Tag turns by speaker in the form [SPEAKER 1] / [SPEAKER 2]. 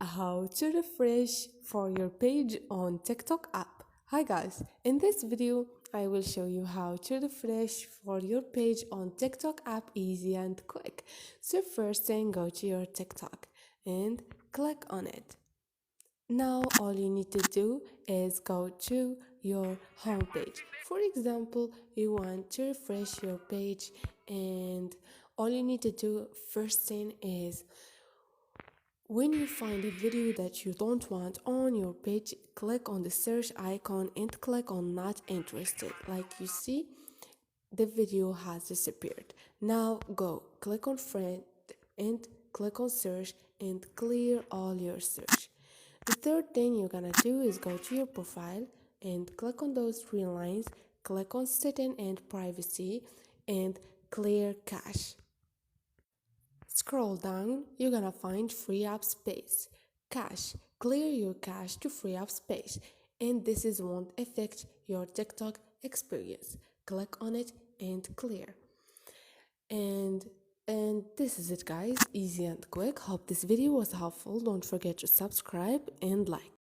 [SPEAKER 1] how to refresh for your page on TikTok app. Hi guys, in this video I will show you how to refresh for your page on TikTok app easy and quick. So first thing, go to your TikTok and click on it. Now all you need to do is go to your home page. For example, you want to refresh your page, and all you need to do first thing is, when you find a video that you don't want on your page, click on the search icon and click on not interested. Like you see, the video has disappeared. Now go click on friend and click on search and clear all your search. The third thing you're gonna do is go to your profile and click on those three lines, click on setting and privacy and clear cache. Scroll down, you're gonna find free up space. Cache. Clear your cache to free up space, and this won't affect your TikTok experience. Click on it and clear. And this is it guys, easy and quick. Hope this video was helpful. Don't forget to subscribe and like.